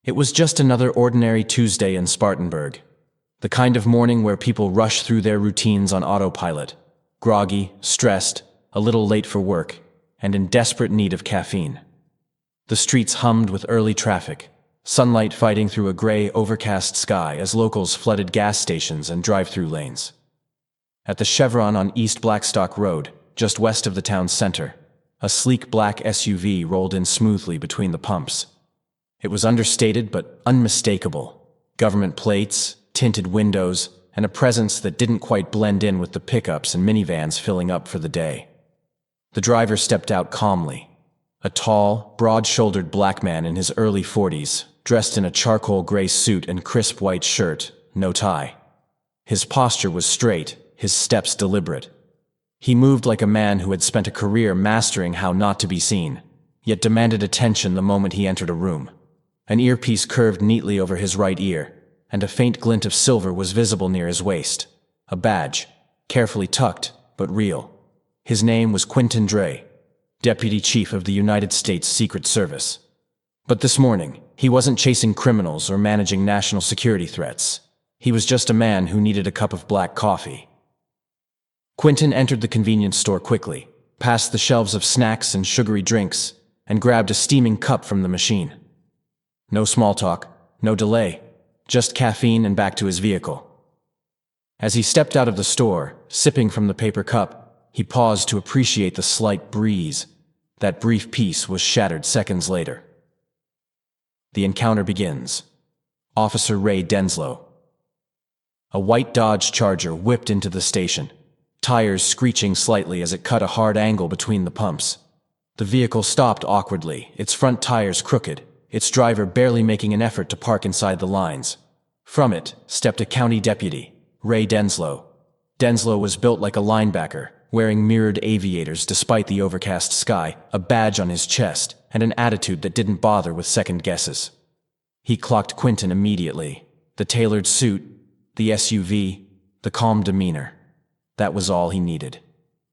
It was just another ordinary Tuesday in Spartanburg. The kind of morning where people rush through their routines on autopilot, groggy, stressed, a little late for work, and in desperate need of caffeine. The streets hummed with early traffic, sunlight fighting through a gray, overcast sky as locals flooded gas stations and drive-through lanes. At the Chevron on East Blackstock Road, just west of the town's center, a sleek black SUV rolled in smoothly between the pumps. It was understated but unmistakable. Government plates, tinted windows, and a presence that didn't quite blend in with the pickups and minivans filling up for the day. The driver stepped out calmly. A tall, broad-shouldered black man in his early 40s, dressed in a charcoal gray suit and crisp white shirt, no tie. His posture was straight, his steps deliberate. He moved like a man who had spent a career mastering how not to be seen, yet demanded attention the moment he entered a room. An earpiece curved neatly over his right ear, and a faint glint of silver was visible near his waist. A badge, carefully tucked, but real. His name was Quentin Dre, Deputy Chief of the United States Secret Service. But this morning, he wasn't chasing criminals or managing national security threats. He was just a man who needed a cup of black coffee. Quentin entered the convenience store quickly, passed the shelves of snacks and sugary drinks, and grabbed a steaming cup from the machine. No small talk, no delay, just caffeine and back to his vehicle. As he stepped out of the store, sipping from the paper cup, he paused to appreciate the slight breeze. That brief peace was shattered seconds later. The encounter begins. Officer Ray Denslow. A white Dodge Charger whipped into the station, tires screeching slightly as it cut a hard angle between the pumps. The vehicle stopped awkwardly, its front tires crooked, its driver barely making an effort to park inside the lines. From it stepped a county deputy, Ray Denslow. Denslow was built like a linebacker, wearing mirrored aviators despite the overcast sky, a badge on his chest, and an attitude that didn't bother with second guesses. He clocked Quentin immediately. The tailored suit, the SUV, the calm demeanor. That was all he needed.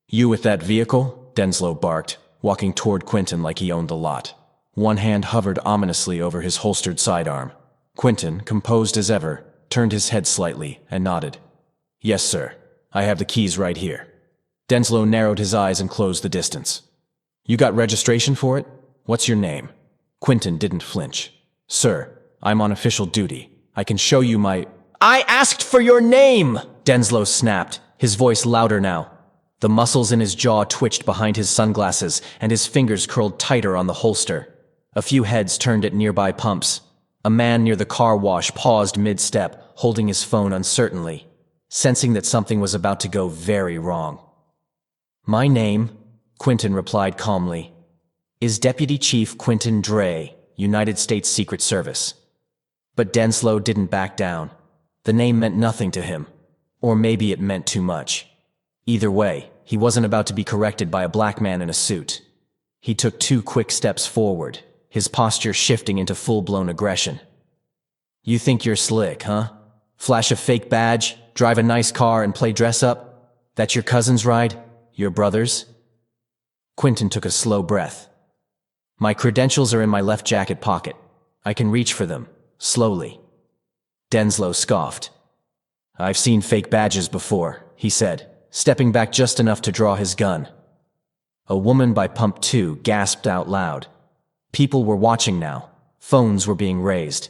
"You with that vehicle?" Denslow barked, walking toward Quentin like he owned the lot. One hand hovered ominously over his holstered sidearm. Quentin, composed as ever, turned his head slightly and nodded. "Yes, sir. I have the keys right here." Denslow narrowed his eyes and closed the distance. "You got registration for it? What's your name?" Quentin didn't flinch. "Sir, I'm on official duty. I can show you my—" "I asked for your name!" Denslow snapped, his voice louder now. The muscles in his jaw twitched behind his sunglasses, and his fingers curled tighter on the holster. A few heads turned at nearby pumps. A man near the car wash paused mid-step, holding his phone uncertainly, sensing that something was about to go very wrong. "My name," Quentin replied calmly, "is Deputy Chief Quentin Dre, United States Secret Service." But Denslow didn't back down. The name meant nothing to him. Or maybe it meant too much. Either way, he wasn't about to be corrected by a black man in a suit. He took 2 quick steps forward, his posture shifting into full-blown aggression. "You think you're slick, huh? Flash a fake badge, drive a nice car, and play dress-up? That's your cousin's ride? Your brother's?" Quentin took a slow breath. "My credentials are in my left jacket pocket. I can reach for them, slowly." Denslow scoffed. "I've seen fake badges before," he said, stepping back just enough to draw his gun. A woman by pump 2 gasped out loud. People were watching now. Phones were being raised.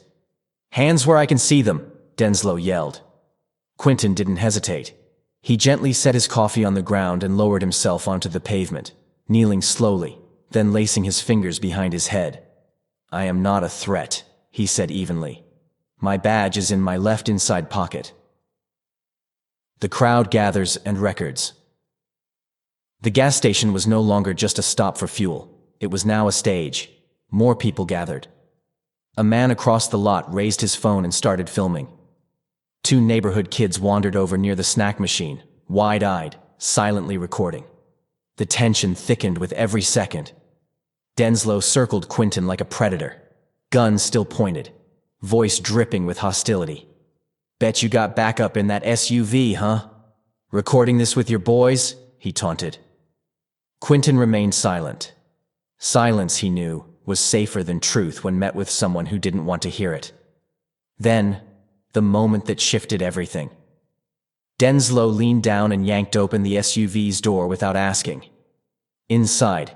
"Hands where I can see them," Denslow yelled. Quentin didn't hesitate. He gently set his coffee on the ground and lowered himself onto the pavement, kneeling slowly, then lacing his fingers behind his head. "I am not a threat," he said evenly. "My badge is in my left inside pocket." The crowd gathers and records. The gas station was no longer just a stop for fuel. It was now a stage. More people gathered. A man across the lot raised his phone and started filming. 2 neighborhood kids wandered over near the snack machine, wide-eyed, silently recording. The tension thickened with every second. Denslow circled Quentin like a predator, gun still pointed, voice dripping with hostility. "Bet you got backup in that SUV, huh? Recording this with your boys?" he taunted. Quentin remained silent. Silence, he knew, was safer than truth when met with someone who didn't want to hear it. Then, the moment that shifted everything. Denslow leaned down and yanked open the SUV's door without asking. Inside,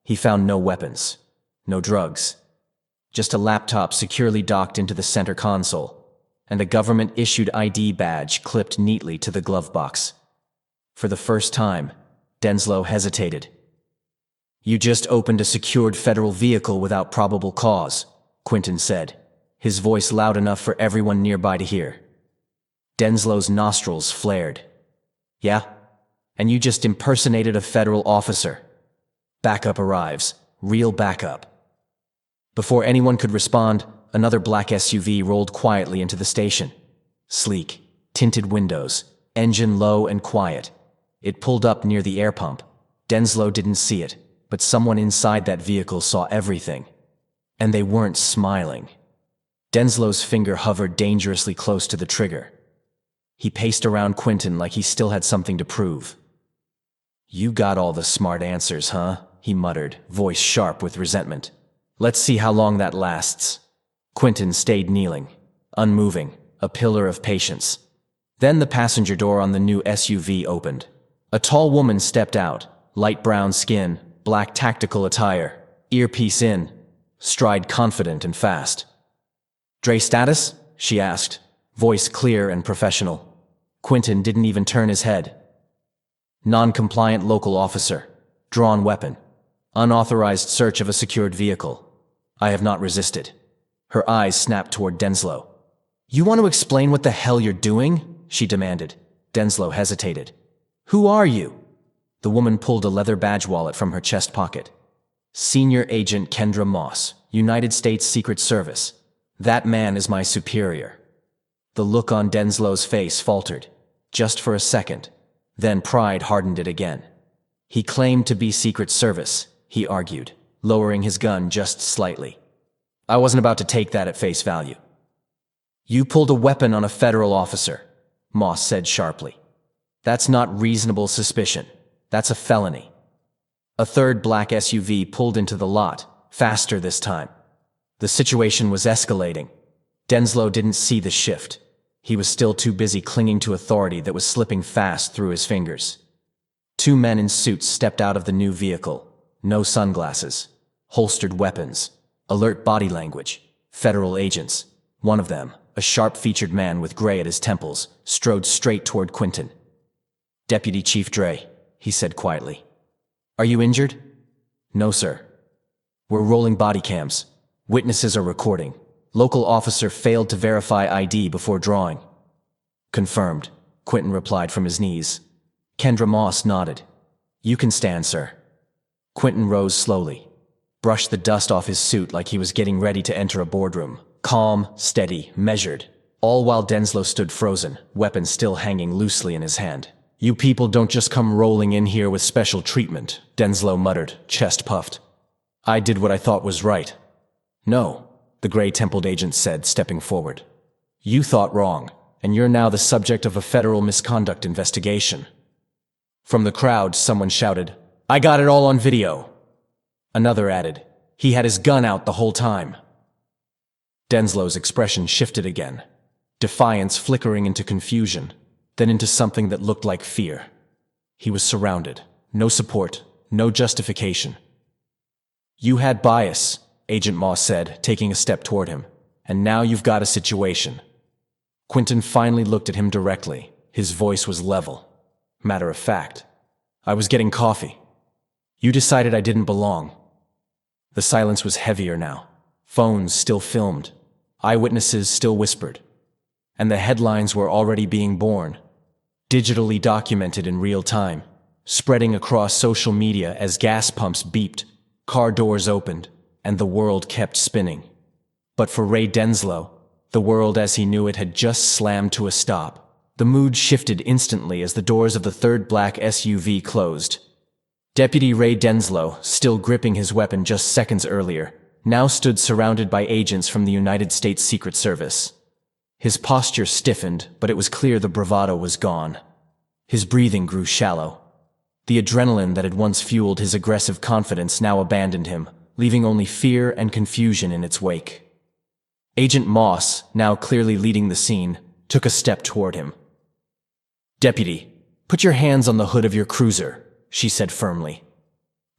he found no weapons, no drugs, just a laptop securely docked into the center console, and a government-issued ID badge clipped neatly to the glove box. For the first time, Denslow hesitated. "You just opened a secured federal vehicle without probable cause," Quentin said, his voice loud enough for everyone nearby to hear. Denslow's nostrils flared. "Yeah? And you just impersonated a federal officer. Backup arrives. Real backup." Before anyone could respond, another black SUV rolled quietly into the station. Sleek, tinted windows, engine low and quiet. It pulled up near the air pump. Denslow didn't see it, but someone inside that vehicle saw everything. And they weren't smiling. Denslow's finger hovered dangerously close to the trigger. He paced around Quentin like he still had something to prove. "You got all the smart answers, huh?" he muttered, voice sharp with resentment. "Let's see how long that lasts." Quentin stayed kneeling, unmoving, a pillar of patience. Then the passenger door on the new SUV opened. A tall woman stepped out, light brown skin, black tactical attire, earpiece in, stride confident and fast. "Dre status?" she asked, voice clear and professional. Quentin didn't even turn his head. "Non-compliant local officer. Drawn weapon. Unauthorized search of a secured vehicle. I have not resisted." Her eyes snapped toward Denslow. "You want to explain what the hell you're doing?" she demanded. Denslow hesitated. "Who are you?" The woman pulled a leather badge wallet from her chest pocket. "Senior Agent Kendra Moss, United States Secret Service. That man is my superior." The look on Denslow's face faltered, just for a second. Then pride hardened it again. "He claimed to be Secret Service," he argued, lowering his gun just slightly. "I wasn't about to take that at face value." "You pulled a weapon on a federal officer," Moss said sharply. "That's not reasonable suspicion. That's a felony." A third black SUV pulled into the lot, faster this time. The situation was escalating. Denslow didn't see the shift. He was still too busy clinging to authority that was slipping fast through his fingers. Two men in suits stepped out of the new vehicle. No sunglasses. Holstered weapons. Alert body language. Federal agents. One of them, a sharp-featured man with gray at his temples, strode straight toward Quentin. "Deputy Chief Dre," he said quietly. "Are you injured?" "No, sir." "We're rolling body cams. Witnesses are recording. Local officer failed to verify ID before drawing." "Confirmed," Quentin replied from his knees. Kendra Moss nodded. "You can stand, sir." Quentin rose slowly, brushed the dust off his suit like he was getting ready to enter a boardroom. Calm, steady, measured, all while Denslow stood frozen, weapon still hanging loosely in his hand. "You people don't just come rolling in here with special treatment," Denslow muttered, chest puffed. "I did what I thought was right." "No," the gray-templed agent said, stepping forward. "You thought wrong, and you're now the subject of a federal misconduct investigation." From the crowd, someone shouted, "I got it all on video." Another added, "He had his gun out the whole time." Denslow's expression shifted again, defiance flickering into confusion, then into something that looked like fear. He was surrounded, no support, no justification. "You had bias," Agent Moss said, taking a step toward him, "and now you've got a situation." Quentin finally looked at him directly. His voice was level. Matter of fact. "I was getting coffee. You decided I didn't belong." The silence was heavier now. Phones still filmed. Eyewitnesses still whispered. And the headlines were already being born, digitally documented in real time, spreading across social media as gas pumps beeped, car doors opened, and the world kept spinning. But for Ray Denslow, the world as he knew it had just slammed to a stop. The mood shifted instantly as the doors of the third black SUV closed. Deputy Ray Denslow, still gripping his weapon just seconds earlier, now stood surrounded by agents from the United States Secret Service. His posture stiffened, but it was clear the bravado was gone. His breathing grew shallow. The adrenaline that had once fueled his aggressive confidence now abandoned him, leaving only fear and confusion in its wake. Agent Moss, now clearly leading the scene, took a step toward him. "Deputy, put your hands on the hood of your cruiser," she said firmly.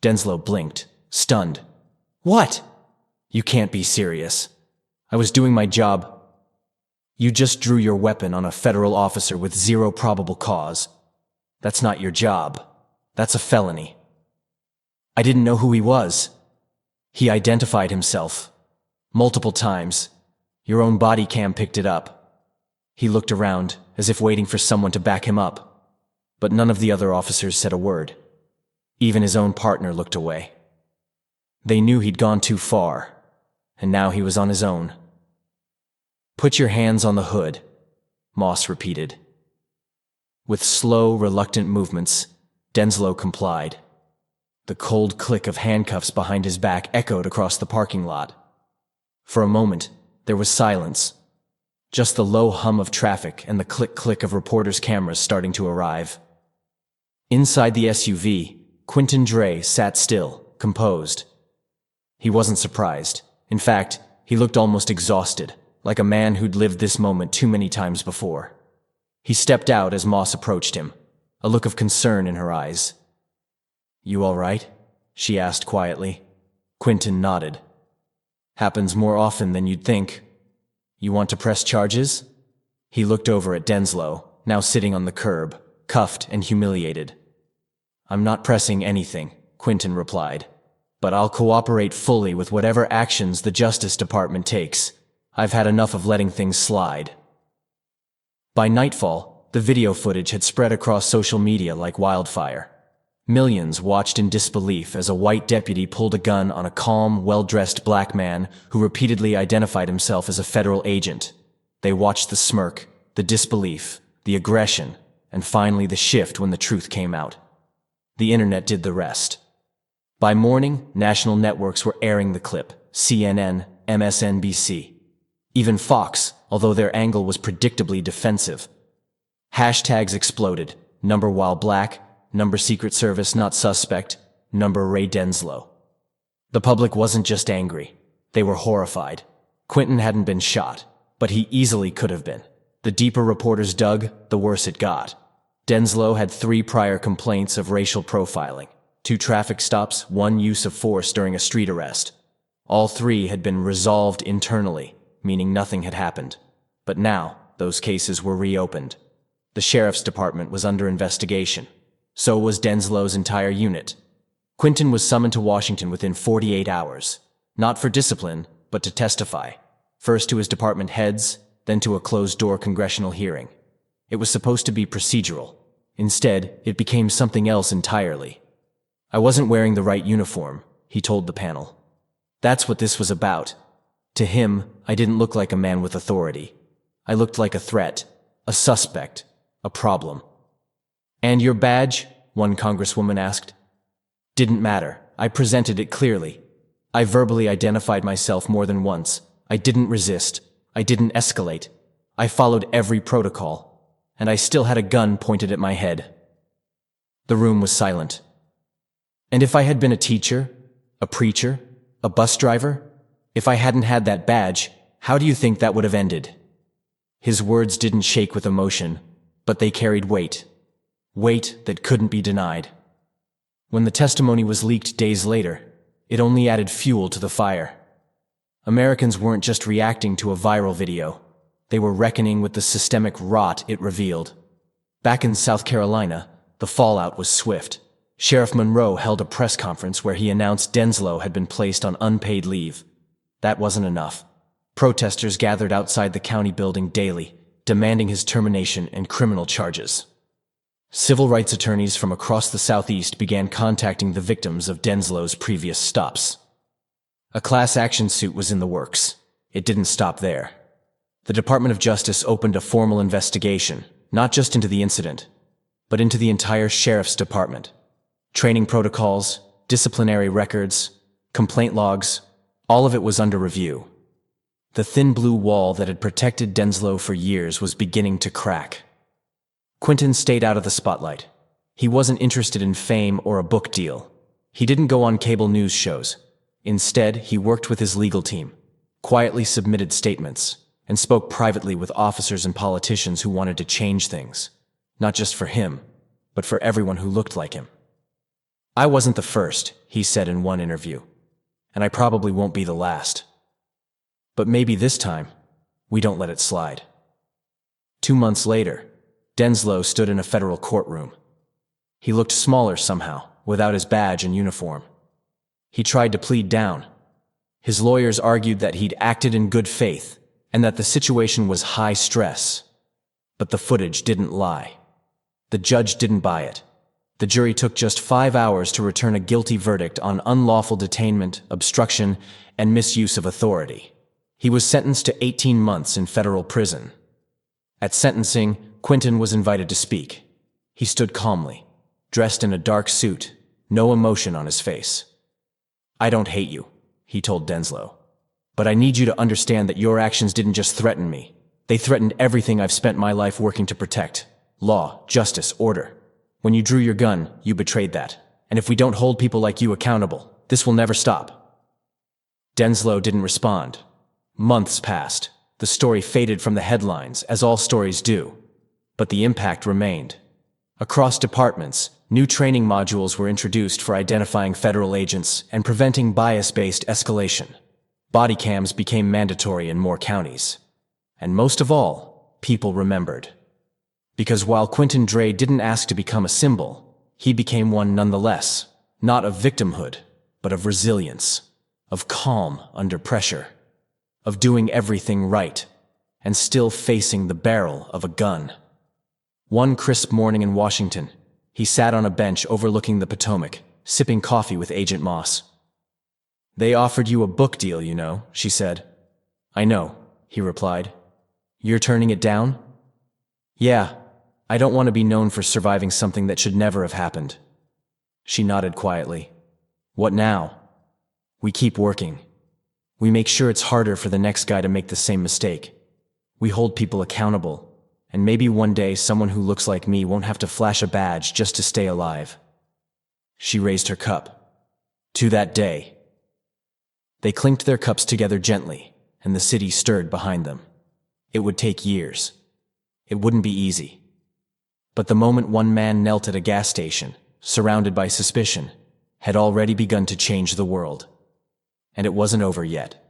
Denslow blinked, stunned. "What? You can't be serious. I was doing my job." "You just drew your weapon on a federal officer with zero probable cause. That's not your job. That's a felony." "I didn't know who he was." "He identified himself. Multiple times. Your own body cam picked it up." He looked around, as if waiting for someone to back him up. But none of the other officers said a word. Even his own partner looked away. They knew he'd gone too far, and now he was on his own. "Put your hands on the hood," Moss repeated. With slow, reluctant movements, Denslow complied. The cold click of handcuffs behind his back echoed across the parking lot. For a moment, there was silence. Just the low hum of traffic and the click-click of reporters' cameras starting to arrive. Inside the SUV, Quentin Dre sat still, composed. He wasn't surprised. In fact, he looked almost exhausted, like a man who'd lived this moment too many times before. He stepped out as Moss approached him, a look of concern in her eyes. "You all right?" she asked quietly. Quentin nodded. "Happens more often than you'd think. You want to press charges?" He looked over at Denslow, now sitting on the curb, cuffed and humiliated. "I'm not pressing anything," Quentin replied. "But I'll cooperate fully with whatever actions the Justice Department takes. I've had enough of letting things slide." By nightfall, the video footage had spread across social media like wildfire. Millions watched in disbelief as a white deputy pulled a gun on a calm, well-dressed black man who repeatedly identified himself as a federal agent. They watched the smirk, the disbelief, the aggression, and finally the shift when the truth came out. The internet did the rest. By morning, national networks were airing the clip: CNN, MSNBC. Even Fox, although their angle was predictably defensive. Hashtags exploded: number while black, number Secret Service not suspect, number Ray Denslow. The public wasn't just angry. They were horrified. Quentin hadn't been shot, but he easily could have been. The deeper reporters dug, the worse it got. Denslow had 3 prior complaints of racial profiling, 2 traffic stops, 1 use of force during a street arrest. All 3 had been resolved internally, meaning nothing had happened. But now, those cases were reopened. The sheriff's department was under investigation. So was Denslow's entire unit. Quentin was summoned to Washington within 48 hours, not for discipline, but to testify, first to his department heads, then to a closed-door congressional hearing. It was supposed to be procedural. Instead, it became something else entirely. "I wasn't wearing the right uniform," he told the panel. That's what this was about. To him, I didn't look like a man with authority. I looked like a threat, a suspect, a problem. "And your badge?" one congresswoman asked. "Didn't matter. I presented it clearly. I verbally identified myself more than once. I didn't resist. I didn't escalate. I followed every protocol. And I still had a gun pointed at my head." The room was silent. "And if I had been a teacher, a preacher, a bus driver? If I hadn't had that badge, how do you think that would have ended?" His words didn't shake with emotion, but they carried weight. Weight that couldn't be denied. When the testimony was leaked days later, it only added fuel to the fire. Americans weren't just reacting to a viral video. They were reckoning with the systemic rot it revealed. Back in South Carolina, the fallout was swift. Sheriff Monroe held a press conference where he announced Denslow had been placed on unpaid leave. That wasn't enough. Protesters gathered outside the county building daily, demanding his termination and criminal charges. Civil rights attorneys from across the Southeast began contacting the victims of Denslow's previous stops. A class action suit was in the works. It didn't stop there. The Department of Justice opened a formal investigation, not just into the incident, but into the entire sheriff's department. Training protocols, disciplinary records, complaint logs, all of it was under review. The thin blue wall that had protected Denslow for years was beginning to crack. Quentin stayed out of the spotlight. He wasn't interested in fame or a book deal. He didn't go on cable news shows. Instead, he worked with his legal team, quietly submitted statements, and spoke privately with officers and politicians who wanted to change things, not just for him, but for everyone who looked like him. "I wasn't the first," he said in one interview, "and I probably won't be the last. But maybe this time, we don't let it slide." 2 months later, Denslow stood in a federal courtroom. He looked smaller somehow, without his badge and uniform. He tried to plead down. His lawyers argued that he'd acted in good faith and that the situation was high stress. But the footage didn't lie. The judge didn't buy it. The jury took just 5 hours to return a guilty verdict on unlawful detainment, obstruction, and misuse of authority. He was sentenced to 18 months in federal prison. At sentencing, Quentin was invited to speak. He stood calmly, dressed in a dark suit, no emotion on his face. "I don't hate you," he told Denslow. "But I need you to understand that your actions didn't just threaten me. They threatened everything I've spent my life working to protect. Law, justice, order. When you drew your gun, you betrayed that. And if we don't hold people like you accountable, this will never stop." Denslow didn't respond. Months passed. The story faded from the headlines, as all stories do. But the impact remained. Across departments, new training modules were introduced for identifying federal agents and preventing bias-based escalation. Body cams became mandatory in more counties. And most of all, people remembered. Because while Quentin Dre didn't ask to become a symbol, he became one nonetheless, not of victimhood, but of resilience, of calm under pressure, of doing everything right, and still facing the barrel of a gun. One crisp morning in Washington, he sat on a bench overlooking the Potomac, sipping coffee with Agent Moss. "They offered you a book deal, you know," she said. "I know," he replied. "You're turning it down?" "Yeah, I don't want to be known for surviving something that should never have happened." She nodded quietly. "What now?" "We keep working. We make sure it's harder for the next guy to make the same mistake. We hold people accountable, and maybe one day someone who looks like me won't have to flash a badge just to stay alive." She raised her cup. "To that day." They clinked their cups together gently, and the city stirred behind them. It would take years. It wouldn't be easy. But the moment one man knelt at a gas station, surrounded by suspicion, had already begun to change the world. And it wasn't over yet.